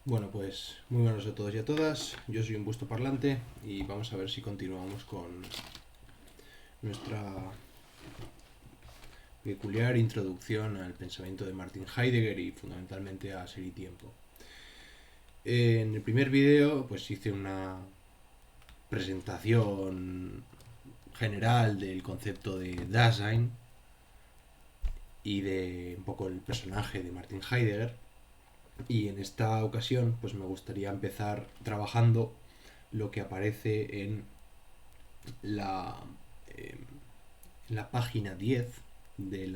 Bueno, pues muy buenos a todos y a todas. Yo soy un busto parlante y vamos a ver si continuamos con nuestra peculiar introducción al pensamiento de Martin Heidegger y fundamentalmente a Ser y Tiempo. En el primer vídeo pues hice una presentación general del concepto de Dasein y de un poco el personaje de Martin Heidegger, y en esta ocasión pues me gustaría empezar trabajando lo que aparece la, eh, en la página 10 de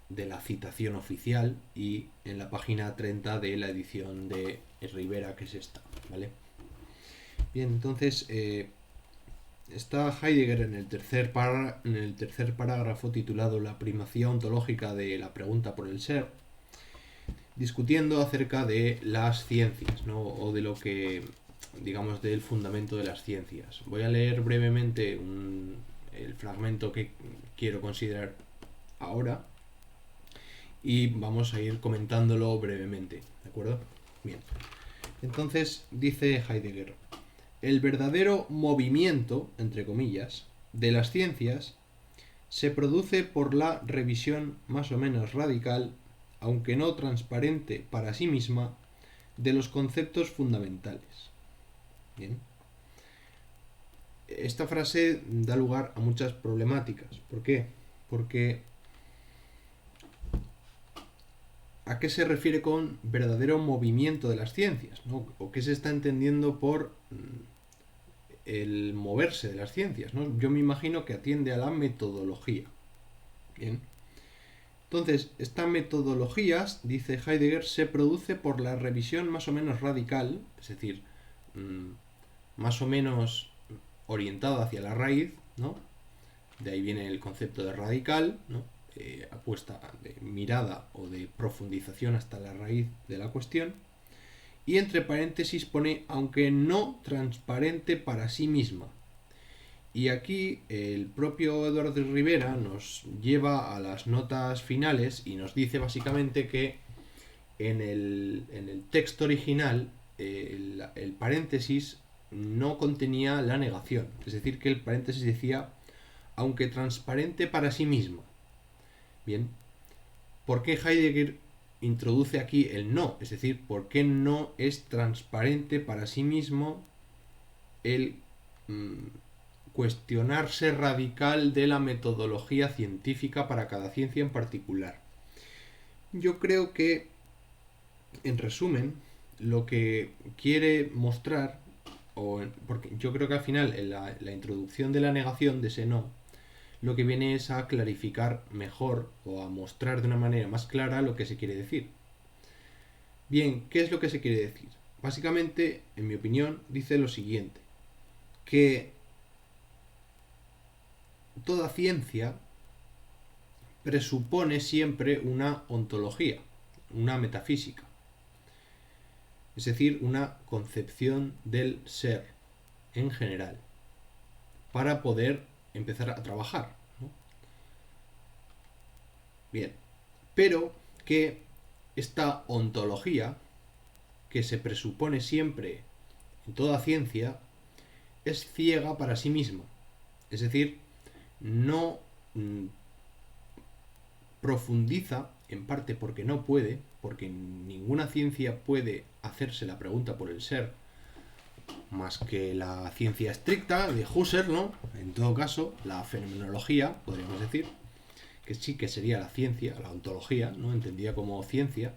de la citación oficial y en la página 30 de la edición de Rivera, que es esta, ¿vale? Bien, entonces está Heidegger en el tercer parágrafo titulado La primacía ontológica de la pregunta por el ser, discutiendo acerca de las ciencias, ¿no? O de lo que, digamos, del fundamento de las ciencias. Voy a leer brevemente el fragmento que quiero considerar ahora y vamos a ir comentándolo brevemente, ¿de acuerdo? Bien. Entonces dice Heidegger: el verdadero movimiento, entre comillas, de las ciencias se produce por la revisión más o menos radical, aunque no transparente para sí misma, de los conceptos fundamentales. Bien. Esta frase da lugar a muchas problemáticas. ¿Por qué? Porque ¿a qué se refiere con verdadero movimiento de las ciencias? ¿No? ¿O qué se está entendiendo por el moverse de las ciencias? ¿No? Yo me imagino que atiende a la metodología. Bien. Entonces, esta metodología, dice Heidegger, se produce por la revisión más o menos radical, es decir, más o menos orientada hacia la raíz, ¿no? De ahí viene el concepto de radical, ¿no? Apuesta de mirada o de profundización hasta la raíz de la cuestión. Y entre paréntesis pone aunque no transparente para sí misma. Y aquí el propio Eduardo Rivera nos lleva a las notas finales y nos dice básicamente que en el texto original el paréntesis no contenía la negación. Es decir, que el paréntesis decía aunque transparente para sí mismo. Bien, ¿por qué Heidegger introduce aquí el no? Es decir, ¿por qué no es transparente para sí mismo el cuestionarse radical de la metodología científica para cada ciencia en particular? Yo creo que, en resumen, lo que quiere mostrar, porque yo creo que al final en la introducción de la negación de ese no, lo que viene es a clarificar mejor o a mostrar de una manera más clara lo que se quiere decir. Bien, ¿qué es lo que se quiere decir? Básicamente, en mi opinión, dice lo siguiente, que toda ciencia presupone siempre una ontología, una metafísica, es decir, una concepción del ser en general, para poder empezar a trabajar, ¿no? Bien, pero que esta ontología, que se presupone siempre en toda ciencia, es ciega para sí misma. Es decir, no profundiza, en parte porque no puede, porque ninguna ciencia puede hacerse la pregunta por el ser, más que la ciencia estricta de Husserl, ¿no? En todo caso, la fenomenología, podríamos decir, que sí que sería la ciencia, la ontología, ¿no? Entendida como ciencia.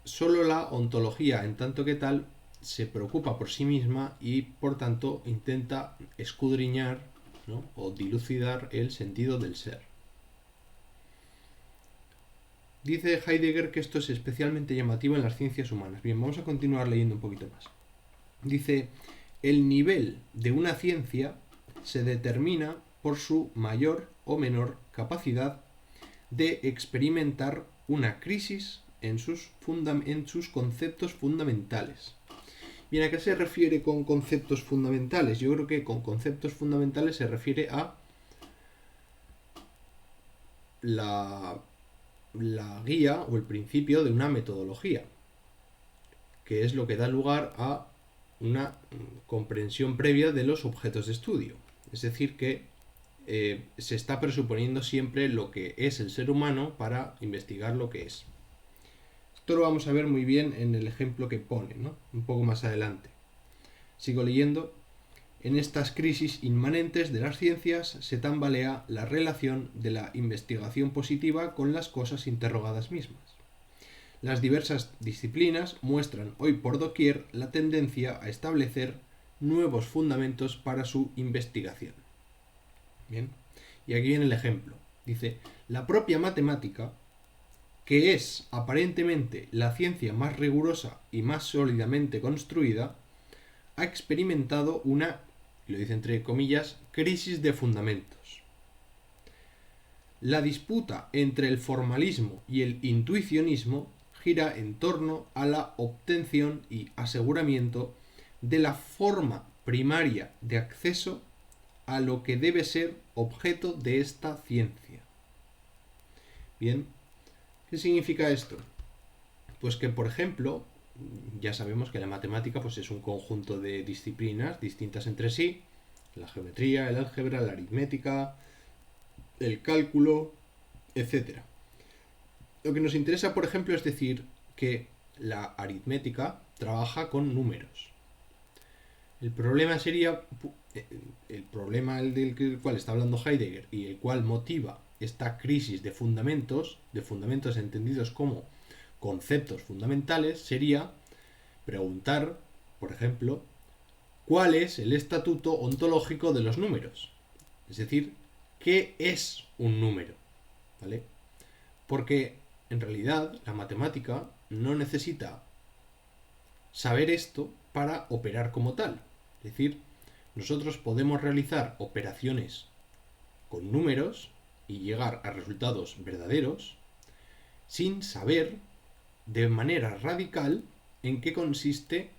Solo la ontología, en tanto que tal, se preocupa por sí misma y, por tanto, intenta escudriñar, ¿no? O dilucidar el sentido del ser. Dice Heidegger que esto es especialmente llamativo en las ciencias humanas. Bien, vamos a continuar leyendo un poquito más. Dice, el nivel de una ciencia se determina por su mayor o menor capacidad de experimentar una crisis en sus conceptos fundamentales. Bien, ¿a qué se refiere con conceptos fundamentales? Yo creo que con conceptos fundamentales se refiere a la la guía o el principio de una metodología, que es lo que da lugar a una comprensión previa de los objetos de estudio. Es decir, que se está presuponiendo siempre lo que es el ser humano para investigar lo que es. Esto lo vamos a ver muy bien en el ejemplo que pone, ¿no? Un poco más adelante. Sigo leyendo. En estas crisis inmanentes de las ciencias se tambalea la relación de la investigación positiva con las cosas interrogadas mismas. Las diversas disciplinas muestran hoy por doquier la tendencia a establecer nuevos fundamentos para su investigación. Bien, y aquí viene el ejemplo. Dice, la propia matemática, que es aparentemente la ciencia más rigurosa y más sólidamente construida, ha experimentado una, lo dice entre comillas, crisis de fundamentos. La disputa entre el formalismo y el intuicionismo gira en torno a la obtención y aseguramiento de la forma primaria de acceso a lo que debe ser objeto de esta ciencia. Bien, ¿qué significa esto? Pues que, por ejemplo, ya sabemos que la matemática pues, es un conjunto de disciplinas distintas entre sí, la geometría, el álgebra, la aritmética, el cálculo, etc. Lo que nos interesa, por ejemplo, es decir que la aritmética trabaja con números. El problema sería, el problema del cual está hablando Heidegger y el cual motiva esta crisis de fundamentos entendidos como conceptos fundamentales, sería preguntar, por ejemplo, cuál es el estatuto ontológico de los números. Es decir, ¿qué es un número? ¿Vale? Porque en realidad la matemática no necesita saber esto para operar como tal. Es decir, nosotros podemos realizar operaciones con números y llegar a resultados verdaderos sin saber de manera radical en qué consiste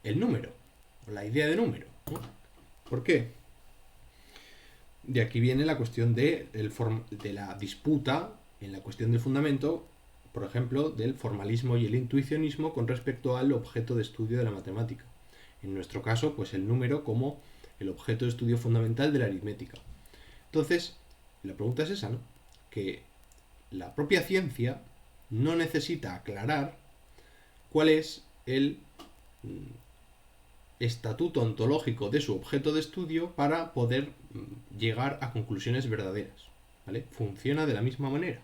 el número, o la idea de número, ¿no? ¿Por qué? De aquí viene la cuestión de la disputa en la cuestión del fundamento, por ejemplo, del formalismo y el intuicionismo con respecto al objeto de estudio de la matemática. En nuestro caso, pues el número como el objeto de estudio fundamental de la aritmética. Entonces, la pregunta es esa, ¿no? Que la propia ciencia no necesita aclarar cuál es el estatuto ontológico de su objeto de estudio para poder llegar a conclusiones verdaderas. ¿Vale? Funciona de la misma manera.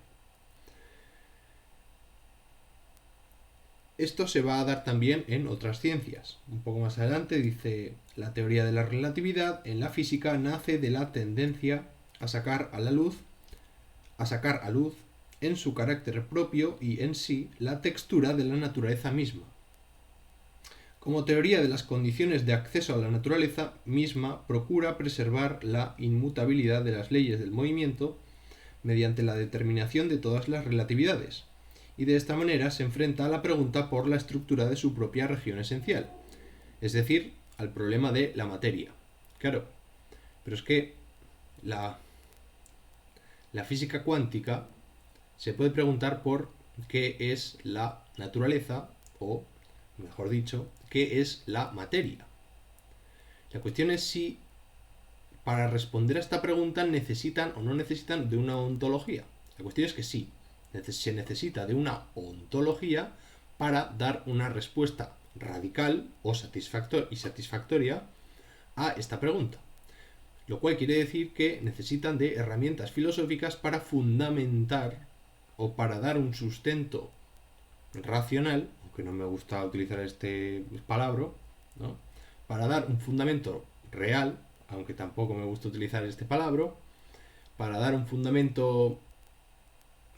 Esto se va a dar también en otras ciencias. Un poco más adelante dice, la teoría de la relatividad en la física nace de la tendencia a sacar a luz en su carácter propio y en sí la textura de la naturaleza misma. Como teoría de las condiciones de acceso a la naturaleza misma, procura preservar la inmutabilidad de las leyes del movimiento mediante la determinación de todas las relatividades, y de esta manera se enfrenta a la pregunta por la estructura de su propia región esencial, es decir, al problema de la materia. Claro, pero es que la física cuántica se puede preguntar por qué es la naturaleza, o, mejor dicho, qué es la materia. La cuestión es si para responder a esta pregunta necesitan o no necesitan de una ontología. La cuestión es que sí, se necesita de una ontología para dar una respuesta radical o satisfactoria a esta pregunta. Lo cual quiere decir que necesitan de herramientas filosóficas para fundamentar o para dar un sustento racional, aunque no me gusta utilizar este palabra, ¿no? Para dar un fundamento real, aunque tampoco me gusta utilizar este palabra, para dar un fundamento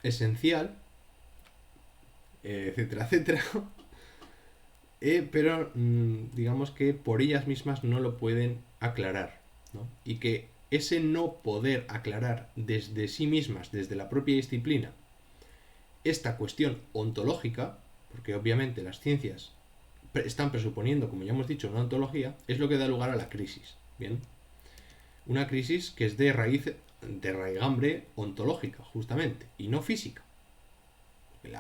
esencial, etcétera, etcétera, pero digamos que por ellas mismas no lo pueden aclarar, ¿no? Y que ese no poder aclarar desde sí mismas, desde la propia disciplina, esta cuestión ontológica, porque obviamente las ciencias están presuponiendo, como ya hemos dicho, una ontología, es lo que da lugar a la crisis. Bien, una crisis que es de raigambre ontológica, justamente, y no física.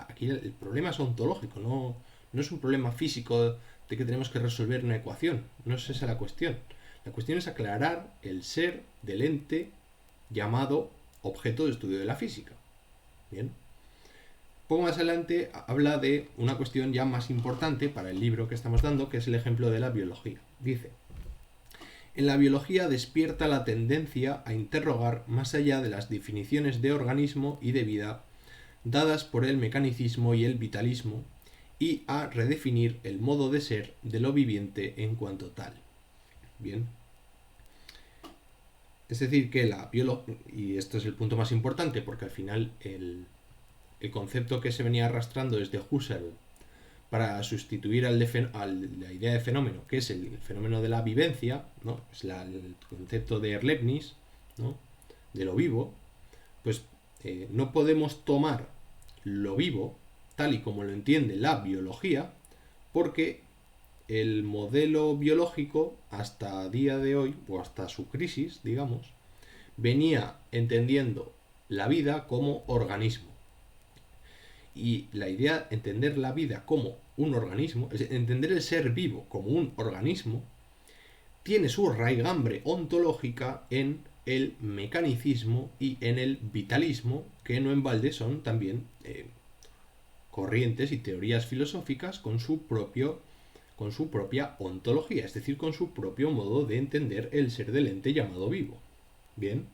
Aquí el problema es ontológico, no es un problema físico de que tenemos que resolver una ecuación. No es esa la cuestión. La cuestión es aclarar el ser del ente llamado objeto de estudio de la física. Bien. Poco más adelante habla de una cuestión ya más importante para el libro que estamos dando, que es el ejemplo de la biología. Dice: en la biología despierta la tendencia a interrogar más allá de las definiciones de organismo y de vida dadas por el mecanicismo y el vitalismo, y a redefinir el modo de ser de lo viviente en cuanto tal. Bien. Es decir, que la biología, y esto es el punto más importante, porque al final el concepto que se venía arrastrando desde Husserl para sustituir a la idea de fenómeno, que es el fenómeno de la vivencia, ¿no? Es el concepto de Leibniz, ¿no? De lo vivo, pues no podemos tomar lo vivo tal y como lo entiende la biología, porque el modelo biológico hasta día de hoy, o hasta su crisis, digamos, venía entendiendo la vida como organismo. Y la idea, entender la vida como un organismo, es entender el ser vivo como un organismo, tiene su raigambre ontológica en el mecanicismo y en el vitalismo, que no en balde son también corrientes y teorías filosóficas con su propia ontología, es decir, con su propio modo de entender el ser del ente llamado vivo. Bien.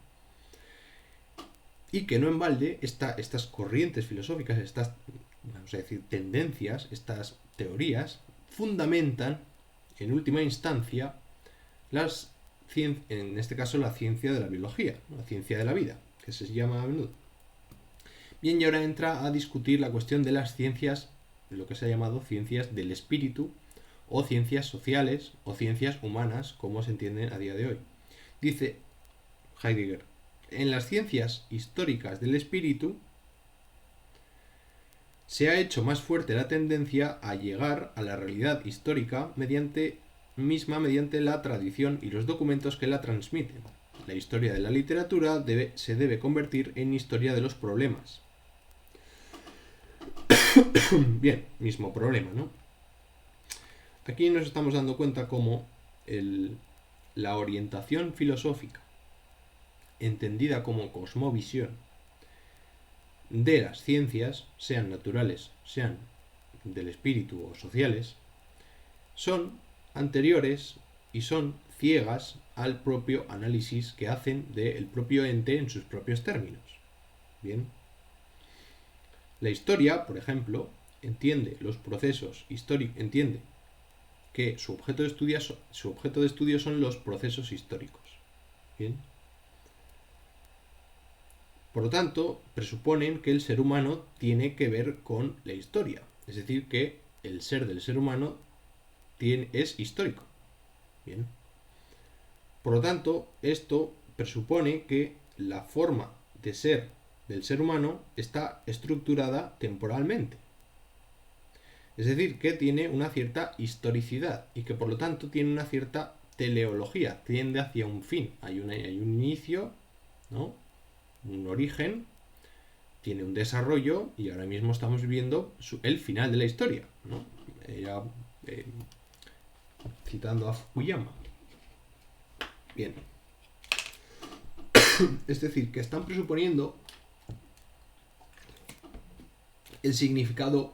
Y que no en balde estas corrientes filosóficas, estas, vamos a decir, tendencias, estas teorías, fundamentan, en última instancia, en este caso la ciencia de la biología, la ciencia de la vida, que se llama a menudo. Bien, y ahora entra a discutir la cuestión de las ciencias, lo que se ha llamado ciencias del espíritu, o ciencias sociales, o ciencias humanas, como se entienden a día de hoy. Dice Heidegger: en las ciencias históricas del espíritu se ha hecho más fuerte la tendencia a llegar a la realidad histórica mediante la tradición y los documentos que la transmiten. La historia de la literatura se debe convertir en historia de los problemas. Bien, mismo problema, ¿no? Aquí nos estamos dando cuenta cómo la orientación filosófica, entendida como cosmovisión, de las ciencias, sean naturales, sean del espíritu o sociales, son anteriores y son ciegas al propio análisis que hacen del propio ente en sus propios términos. Bien. La historia, por ejemplo, entiende los procesos históricos, entiende que su objeto de estudio son los procesos históricos. Bien. Por lo tanto, presuponen que el ser humano tiene que ver con la historia. Es decir, que el ser del ser humano es histórico. Bien. Por lo tanto, esto presupone que la forma de ser del ser humano está estructurada temporalmente. Es decir, que tiene una cierta historicidad y que por lo tanto tiene una cierta teleología, tiende hacia un fin. Hay un inicio, ¿no? Un origen, tiene un desarrollo y ahora mismo estamos viviendo el final de la historia, ¿no? Citando a Fukuyama. Bien. Es decir, que están presuponiendo el significado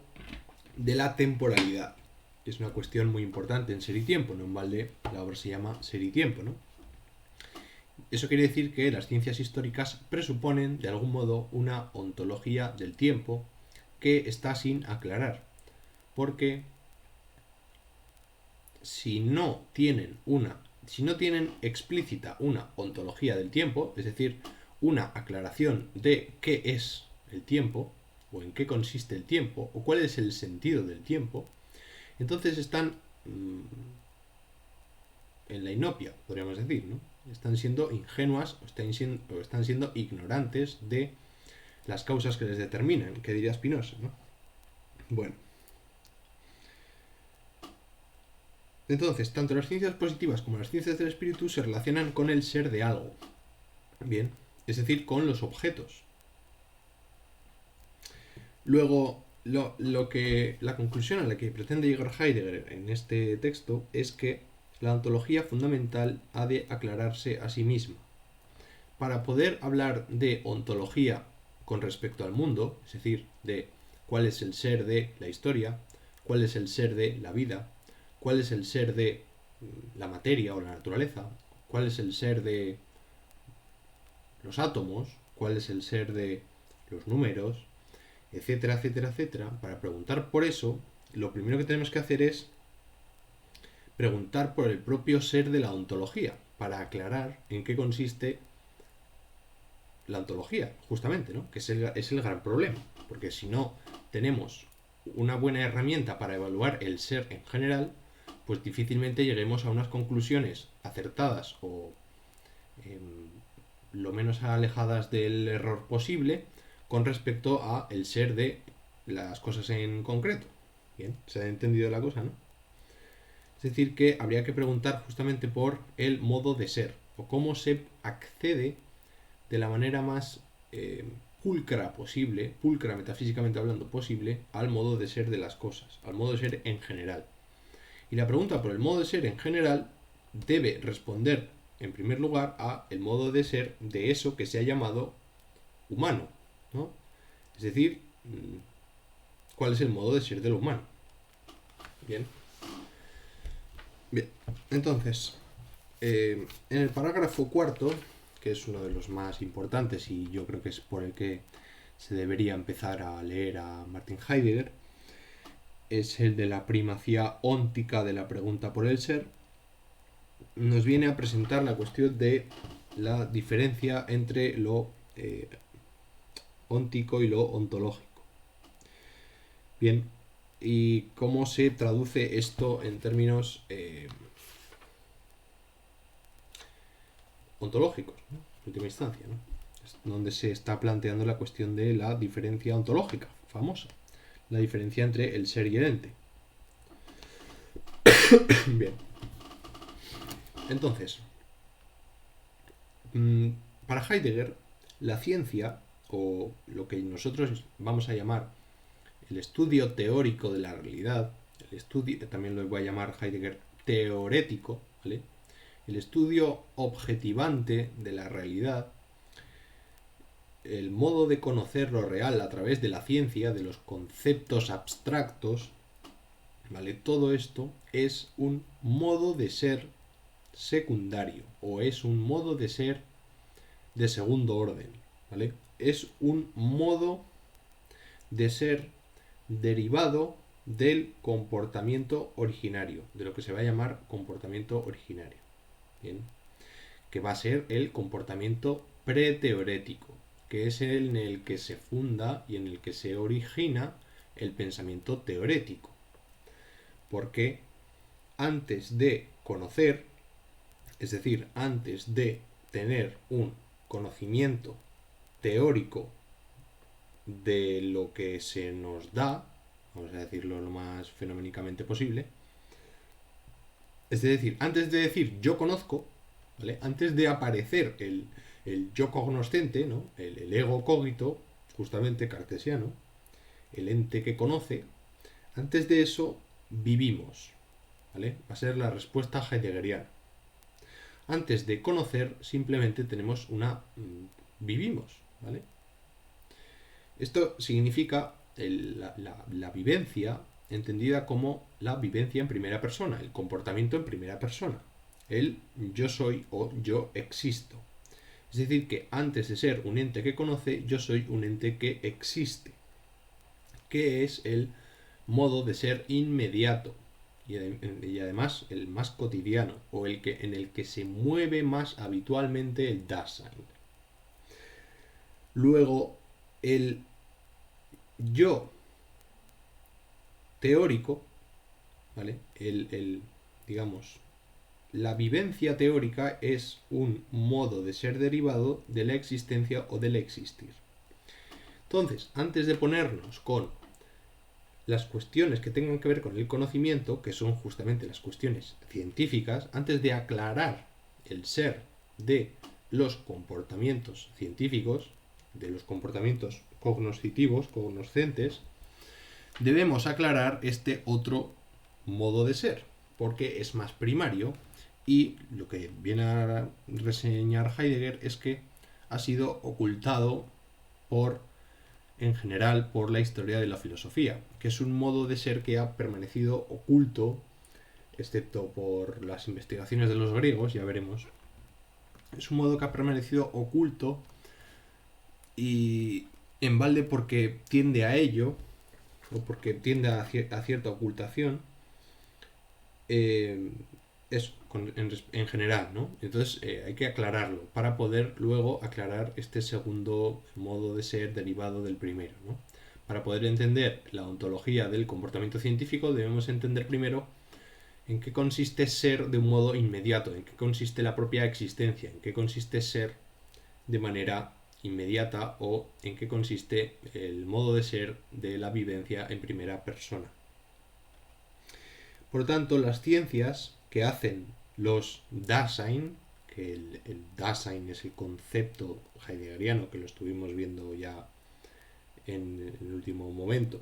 de la temporalidad, que es una cuestión muy importante en Ser y Tiempo. No en balde la obra se llama Ser y Tiempo, ¿no? Eso quiere decir que las ciencias históricas presuponen, de algún modo, una ontología del tiempo que está sin aclarar. Porque si no tienen explícita una ontología del tiempo, es decir, una aclaración de qué es el tiempo, o en qué consiste el tiempo, o cuál es el sentido del tiempo, entonces están en la inopia, podríamos decir, ¿no? Están siendo ingenuas o están siendo ignorantes de las causas que les determinan, que diría Spinoza, ¿no? Bueno. Entonces, tanto las ciencias positivas como las ciencias del espíritu se relacionan con el ser de algo. Bien, es decir, con los objetos. Luego, La conclusión a la que pretende llegar Heidegger en este texto es que la ontología fundamental ha de aclararse a sí misma. Para poder hablar de ontología con respecto al mundo, es decir, de cuál es el ser de la historia, cuál es el ser de la vida, cuál es el ser de la materia o la naturaleza, cuál es el ser de los átomos, cuál es el ser de los números, etcétera, etcétera, etcétera. Para preguntar por eso, lo primero que tenemos que hacer es preguntar por el propio ser de la ontología, para aclarar en qué consiste la ontología, justamente, ¿no? Que es el gran problema, porque si no tenemos una buena herramienta para evaluar el ser en general, pues difícilmente lleguemos a unas conclusiones acertadas o lo menos alejadas del error posible con respecto a el ser de las cosas en concreto. Bien, se ha entendido la cosa, ¿no? Es decir, que habría que preguntar justamente por el modo de ser, o cómo se accede de la manera más pulcra posible, pulcra metafísicamente hablando posible, al modo de ser de las cosas, al modo de ser en general. Y la pregunta por el modo de ser en general debe responder, en primer lugar, a el modo de ser de eso que se ha llamado humano, ¿no? Es decir, cuál es el modo de ser del humano. Bien. Bien. Entonces, en el parágrafo cuarto, que es uno de los más importantes y yo creo que es por el que se debería empezar a leer a Martin Heidegger, es el de la primacía óntica de la pregunta por el ser. Nos viene a presentar la cuestión de la diferencia entre lo óntico y lo ontológico. Bien, y cómo se traduce esto en términos ontológicos, ¿no? En última instancia, ¿no? Es donde se está planteando la cuestión de la diferencia ontológica, famosa, la diferencia entre el ser y el ente. Bien. Entonces, para Heidegger, la ciencia, o lo que nosotros vamos a llamar el estudio teórico de la realidad, el estudio, también lo voy a llamar Heidegger teorético, ¿vale? El estudio objetivante de la realidad, el modo de conocer lo real a través de la ciencia, de los conceptos abstractos, ¿vale? Todo esto es un modo de ser secundario o es un modo de ser de segundo orden, ¿vale? Es un modo de ser derivado del comportamiento originario, de lo que se va a llamar comportamiento originario, ¿bien? Que va a ser el comportamiento preteorético, que es el en el que se funda y en el que se origina el pensamiento teorético. Porque antes de conocer, es decir, antes de tener un conocimiento teórico de lo que se nos da, vamos a decirlo lo más fenoménicamente posible, es decir, antes de decir yo conozco, ¿vale? Antes de aparecer el yo cognoscente, ¿no? El ego cogito, justamente cartesiano, el ente que conoce, antes de eso vivimos, ¿vale? Va a ser la respuesta heideggeriana. Antes de conocer, simplemente tenemos vivimos, ¿vale? Esto significa la vivencia entendida como la vivencia en primera persona, el comportamiento en primera persona, el yo soy o yo existo. Es decir, que antes de ser un ente que conoce, yo soy un ente que existe, que es el modo de ser inmediato y además el más cotidiano o en el que se mueve más habitualmente el Dasein. Luego, el yo teórico, ¿vale? Digamos, la vivencia teórica es un modo de ser derivado de la existencia o del existir. Entonces, antes de ponernos con las cuestiones que tengan que ver con el conocimiento, que son justamente las cuestiones científicas, antes de aclarar el ser de los comportamientos científicos, de los comportamientos cognoscitivos, cognoscentes, debemos aclarar este otro modo de ser, porque es más primario y lo que viene a reseñar Heidegger es que ha sido ocultado en general por la historia de la filosofía, que es un modo de ser que ha permanecido oculto, excepto por las investigaciones de los griegos, ya veremos. Es un modo que ha permanecido oculto y en balde porque tiende a ello, o porque tiende a cierta ocultación, es en general, ¿no? Entonces hay que aclararlo para poder luego aclarar este segundo modo de ser derivado del primero, ¿no? Para poder entender la ontología del comportamiento científico debemos entender primero en qué consiste ser de un modo inmediato, en qué consiste la propia existencia, en qué consiste ser de manera inmediata o en qué consiste el modo de ser de la vivencia en primera persona. Por lo tanto, las ciencias que hacen los Dasein, que el Dasein es el concepto heideggeriano que lo estuvimos viendo ya en el último momento,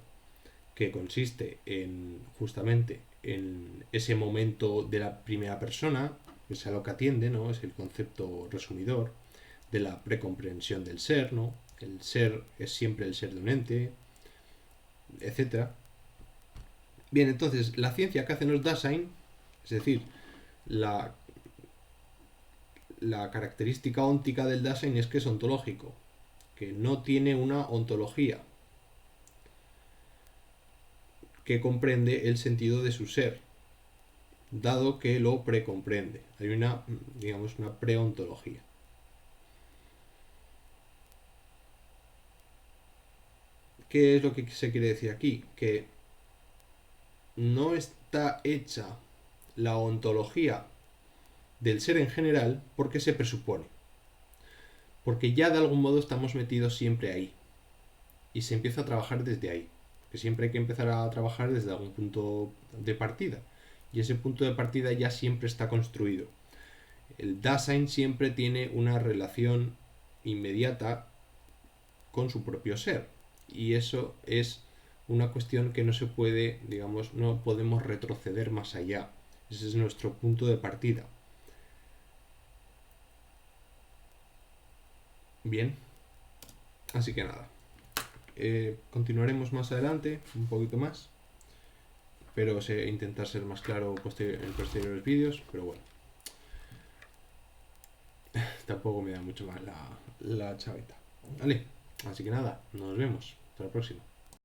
que consiste en justamente en ese momento de la primera persona, que es a lo que atiende, ¿no? Es el concepto resumidor de la precomprensión del ser, ¿no? El ser es siempre el ser de un ente, etcétera. Bien, entonces, la ciencia que hacen los Dasein, es decir, la, la característica óntica del Dasein es que es ontológico, que no tiene una ontología que comprende el sentido de su ser, dado que lo precomprende. Hay una, digamos, una preontología. ¿Qué es lo que se quiere decir aquí? Que no está hecha la ontología del ser en general porque se presupone. Porque ya de algún modo estamos metidos siempre ahí. Y se empieza a trabajar desde ahí. Que siempre hay que empezar a trabajar desde algún punto de partida. Y ese punto de partida ya siempre está construido. El Dasein siempre tiene una relación inmediata con su propio ser. Y eso es una cuestión que no se puede, digamos, no podemos retroceder más allá. Ese es nuestro punto de partida. Bien, así que nada. Continuaremos más adelante, un poquito más. Espero intentar ser más claro en posteriores vídeos, pero bueno. Tampoco me da mucho más la chaveta. Vale, así que nada, nos vemos. Hasta la próxima.